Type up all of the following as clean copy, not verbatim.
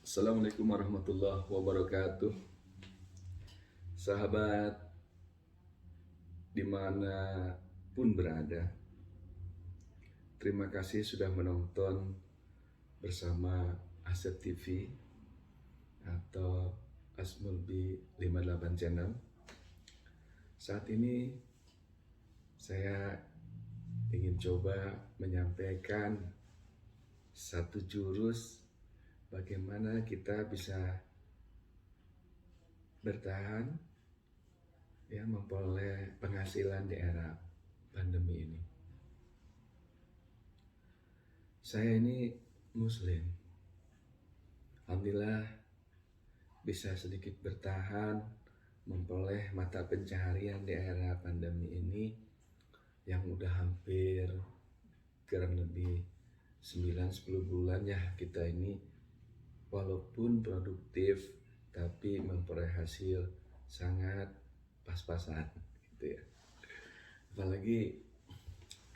Assalamualaikum warahmatullahi wabarakatuh. Sahabat dimanapun berada, terima kasih sudah menonton bersama Aset TV atau Asmulbi 58 Channel. Saat ini saya ingin coba menyampaikan satu jurus bagaimana kita bisa bertahan memperoleh penghasilan di era pandemi ini. Saya ini Muslim, alhamdulillah bisa sedikit bertahan memperoleh mata pencaharian di era pandemi ini yang udah hampir kurang lebih 9-10 bulan ya. Kita ini walaupun produktif tapi memperoleh hasil sangat pas-pasan gitu ya. Apalagi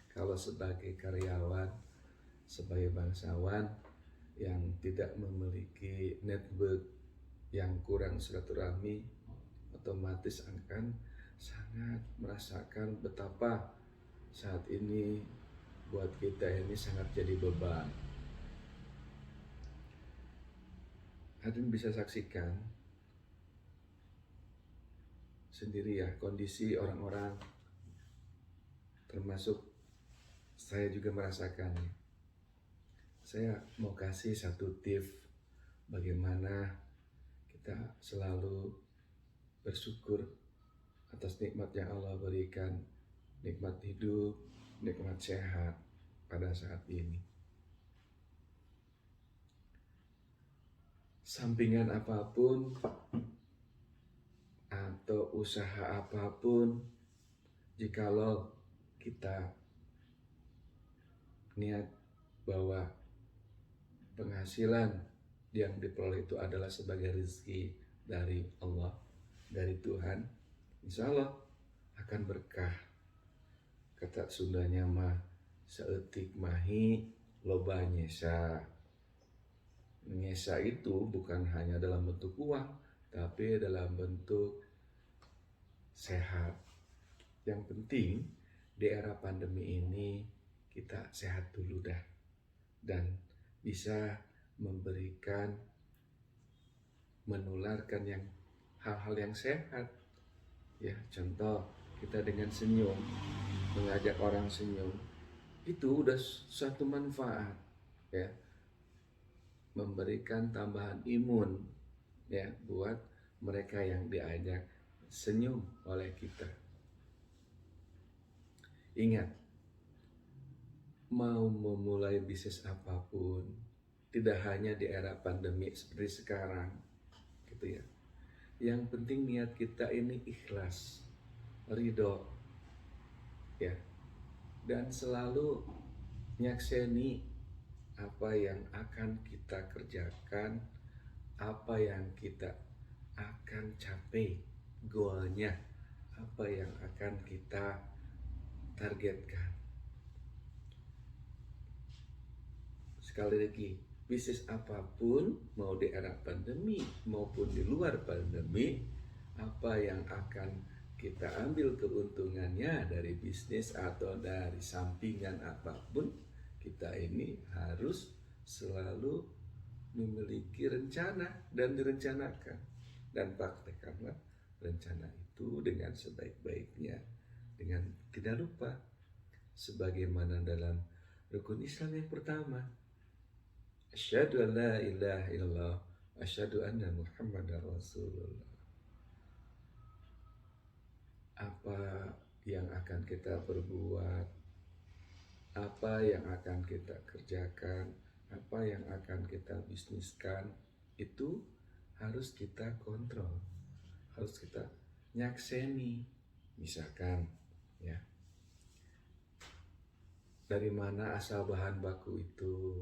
kalau sebagai karyawan, sebagai bangsawan yang tidak memiliki network, yang kurang silaturahmi, otomatis akan sangat merasakan betapa saat ini buat kita ini sangat jadi beban. Hadirin bisa saksikan sendiri ya kondisi orang-orang, termasuk saya juga merasakannya. Saya mau kasih satu tips bagaimana kita selalu bersyukur atas nikmat yang Allah berikan, nikmat hidup, nikmat sehat pada saat ini. Sampingan apapun atau usaha apapun, jikalau kita niat bahwa penghasilan yang diperoleh itu adalah sebagai rezeki dari Allah, dari Tuhan, insya Allah akan berkah. Kata Sundanya mah seetik mahi loba nyesa. Nyesa itu bukan hanya dalam bentuk uang, tapi dalam bentuk sehat. Yang penting di era pandemi ini kita sehat dulu dah, dan bisa memberikan, menularkan yang hal-hal yang sehat ya. Contoh, kita dengan senyum, mengajak orang senyum, itu udah suatu manfaat ya, memberikan tambahan imun ya buat mereka yang diajak senyum oleh kita. Ingat, mau memulai bisnis apapun, tidak hanya di era pandemi seperti sekarang gitu ya. Yang penting niat kita ini ikhlas, ridho ya, dan selalu nyakseni apa yang akan kita kerjakan, apa yang kita akan capai, goalnya apa yang akan kita targetkan. Sekali lagi, bisnis apapun, mau di era pandemi maupun di luar pandemi, apa yang akan kita ambil keuntungannya dari bisnis atau dari sampingan apapun, kita ini harus selalu memiliki rencana dan direncanakan, dan praktekkanlah rencana itu dengan sebaik-baiknya, dengan tidak lupa sebagaimana dalam rukun Islam yang pertama, asyhadu an la ilaha illallah, asyhadu anna muhammadar rasulullah. Apa yang akan kita perbuat, apa yang akan kita kerjakan, apa yang akan kita bisniskan, itu harus kita kontrol, harus kita nyakseni. Misalkan ya, dari mana asal bahan baku itu,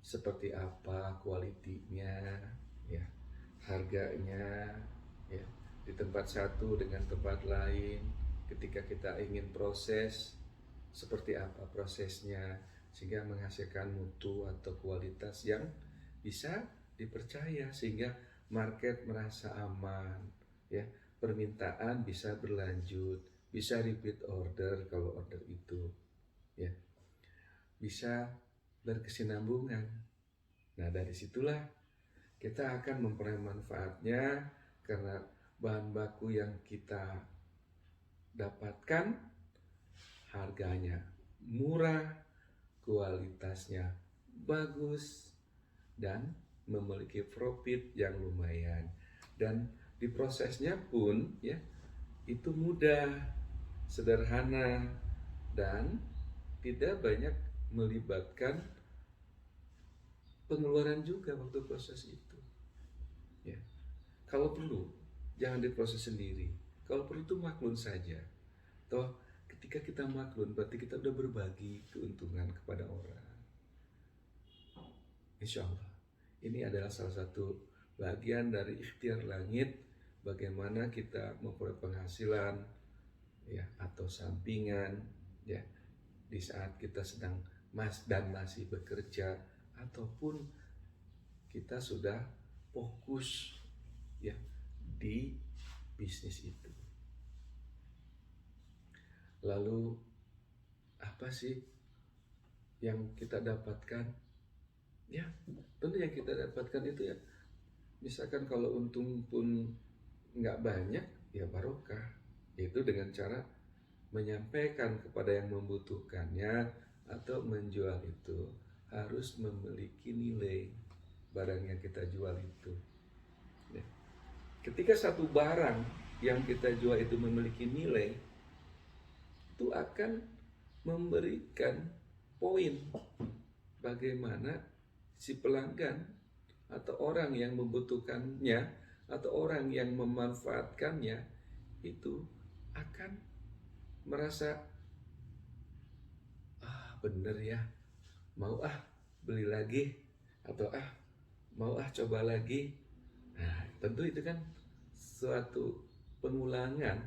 seperti apa kualitinya ya, harganya ya, di tempat satu dengan tempat lain. Ketika kita ingin proses, seperti apa prosesnya sehingga menghasilkan mutu atau kualitas yang bisa dipercaya sehingga market merasa aman, ya, permintaan bisa berlanjut, bisa repeat order kalau order itu, ya, bisa berkesinambungan. Nah, dari situlah kita akan memperoleh manfaatnya karena bahan baku yang kita dapatkan harganya murah, kualitasnya bagus, dan memiliki profit yang lumayan. Dan di prosesnya pun ya itu mudah, sederhana, dan tidak banyak melibatkan pengeluaran juga waktu proses itu. Ya, kalau perlu jangan diproses sendiri. Kalau perlu itu maklun saja. Toh ketika kita maklun berarti kita udah berbagi keuntungan kepada orang. Insya Allah ini adalah salah satu bagian dari ikhtiar langit bagaimana kita memperoleh penghasilan ya atau sampingan ya di saat kita sedang masih bekerja ataupun kita sudah fokus ya di bisnis itu. Lalu apa sih yang kita dapatkan? Ya, tentu yang kita dapatkan itu ya, misalkan kalau untung pun nggak banyak, ya barokah. Itu dengan cara menyampaikan kepada yang membutuhkannya atau menjual itu harus memiliki nilai barang yang kita jual itu. Ya. Ketika satu barang yang kita jual itu memiliki nilai, itu akan memberikan poin bagaimana si pelanggan atau orang yang membutuhkannya atau orang yang memanfaatkannya itu akan merasa bener ya, mau beli lagi atau mau coba lagi. Nah, tentu itu kan suatu pengulangan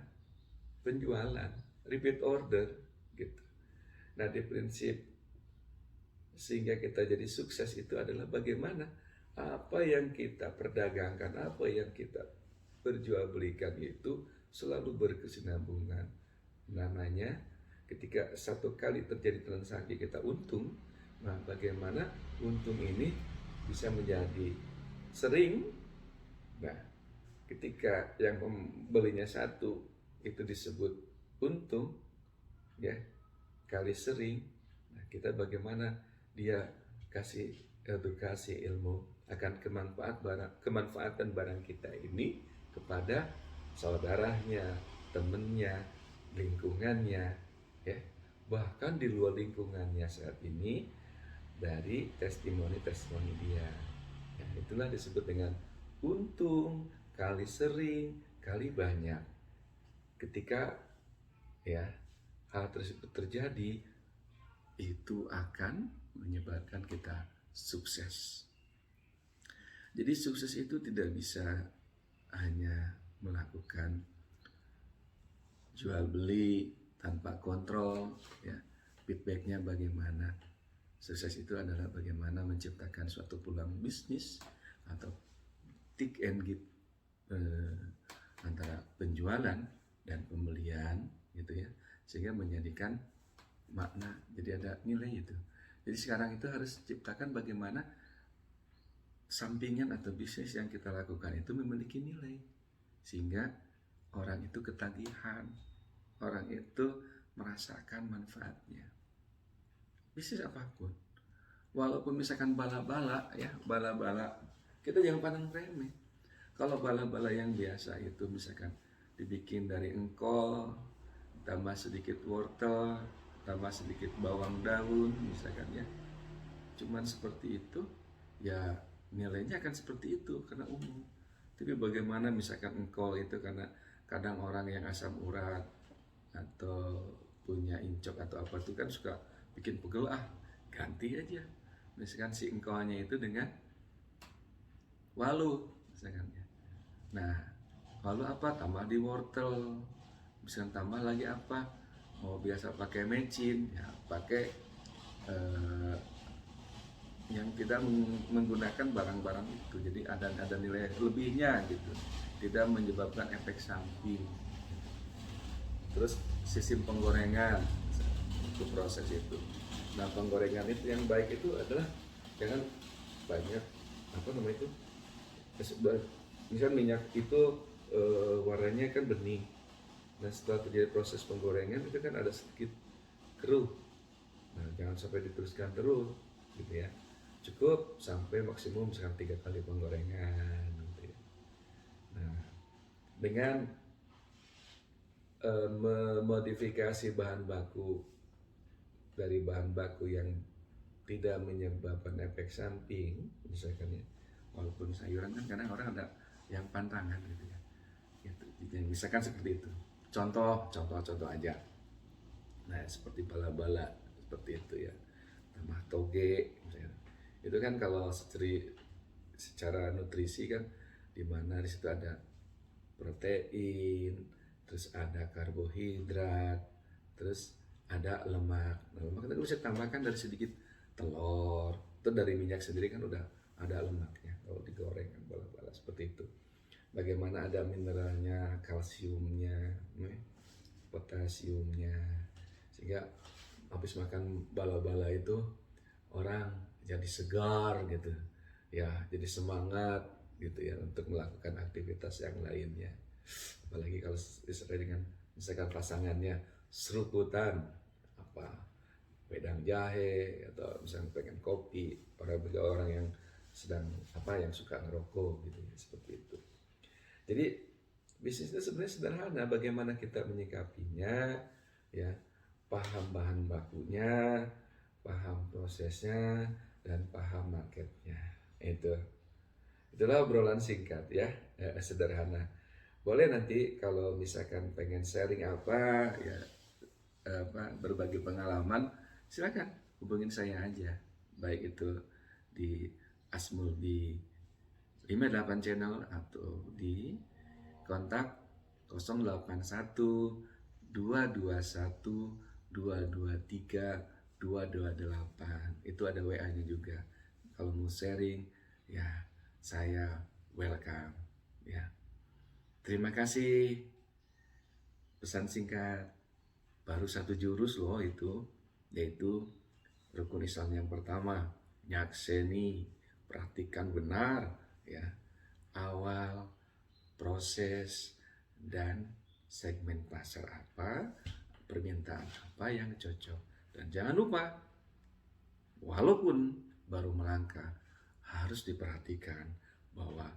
penjualan, repeat order gitu. Nah, di prinsip sehingga kita jadi sukses itu adalah bagaimana apa yang kita perdagangkan, apa yang kita perjualbelikan itu selalu berkesinambungan. Namanya ketika satu kali terjadi transaksi kita untung, nah bagaimana untung ini bisa menjadi sering. Nah, ketika yang membelinya satu itu disebut untung ya kali sering. Nah, kita bagaimana dia kasih edukasi ilmu akan kemanfaatan barang kita ini kepada saudaranya, temennya, lingkungannya, ya bahkan di luar lingkungannya saat ini dari testimoni dia. Ya, itulah disebut dengan untung kali sering kali banyak. Ketika ya hal tersebut terjadi, itu akan menyebabkan kita sukses. Jadi sukses itu tidak bisa hanya melakukan jual beli tanpa kontrol ya, feedbacknya bagaimana. Sukses itu adalah bagaimana menciptakan suatu peluang bisnis atau take and give antara penjualan dan pembelian gitu ya, sehingga menjadikan makna, jadi ada nilai itu. Jadi sekarang itu harus ciptakan bagaimana sampingan atau bisnis yang kita lakukan itu memiliki nilai sehingga orang itu ketagihan, orang itu merasakan manfaatnya. Bisnis apapun, walaupun misalkan bala-bala ya, bala-bala kita jangan pandang remeh. Kalau bala-bala yang biasa itu misalkan dibikin dari engkol, tambah sedikit wortel, tambah sedikit bawang daun misalkan ya, cuman seperti itu ya nilainya akan seperti itu karena umum. Tapi bagaimana misalkan engkol itu karena kadang orang yang asam urat atau punya incok atau apa itu kan suka bikin pegel, ganti aja misalkan si engkolnya itu dengan walu misalkan ya. Nah, walu apa tambah di wortel, misalkan tambah lagi apa, mau biasa pakai mecin ya pakai yang tidak menggunakan barang-barang itu, jadi ada nilai lebihnya gitu, tidak menyebabkan efek samping. Terus sistem penggorengan itu proses itu. Nah penggorengan itu yang baik itu adalah jangan banyak apa namanya itu, misal minyak itu warnanya kan bening. Nah setelah terjadi proses penggorengan itu kan ada sedikit keruh. Nah jangan sampai diteruskan terus gitu ya. Cukup sampai maksimum misalkan 3 kali penggorengan gitu ya. Nah dengan memodifikasi bahan baku dari bahan baku yang tidak menyebabkan efek samping, misalkan ya, walaupun sayuran kan kadang orang ada yang pantangan gitu ya, gitu. Misalkan seperti itu. Contoh aja. Nah seperti bala-bala seperti itu ya, tambah toge, misalnya. Itu kan kalau secara nutrisi kan, dimana di situ ada protein, terus ada karbohidrat, terus ada lemak. Nah, lemak itu bisa tambahkan dari sedikit telur, itu dari minyak sendiri kan udah ada lemaknya kalau digoreng kan bala-bala seperti itu. Bagaimana ada mineralnya, kalsiumnya, potasiumnya, sehingga habis makan bala-bala itu orang jadi segar gitu ya, jadi semangat gitu ya untuk melakukan aktivitas yang lainnya. Apalagi kalau disertai dengan misalkan pasangannya seruputan apa wedang jahe atau misalnya pengen kopi, orang yang sedang yang suka ngerokok gitu ya, seperti itu. Jadi bisnisnya sebenarnya sederhana, bagaimana kita menyikapinya ya, paham bahan bakunya, paham prosesnya, dan paham marketnya. Itulah obrolan singkat ya, sederhana. Boleh nanti kalau misalkan pengen sharing ya, berbagi pengalaman, silakan hubungin saya aja, baik itu di Asmul di 58 channel atau di kontak 081 221 223 228. Itu ada WA-nya juga. Kalau mau sharing ya, saya welcome ya. Terima kasih. Pesan singkat, baru 1 jurus loh itu, yaitu rukun Islam yang pertama, nyakseni, praktikan benar ya, awal, proses, dan segmen pasar apa, permintaan apa yang cocok. Dan jangan lupa, walaupun baru melangkah, harus diperhatikan bahwa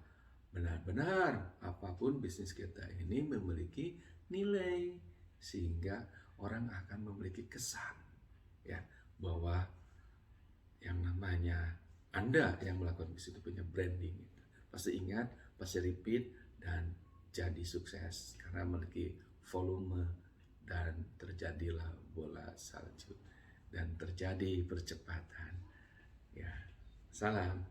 benar-benar apapun bisnis kita ini memiliki nilai, sehingga orang akan memiliki kesan ya, bahwa yang namanya Anda yang melakukan bisnis itu punya branding. Pasti ingat, pasti repeat, dan jadi sukses karena memiliki volume, dan terjadilah bola salju dan terjadi percepatan ya. Salam.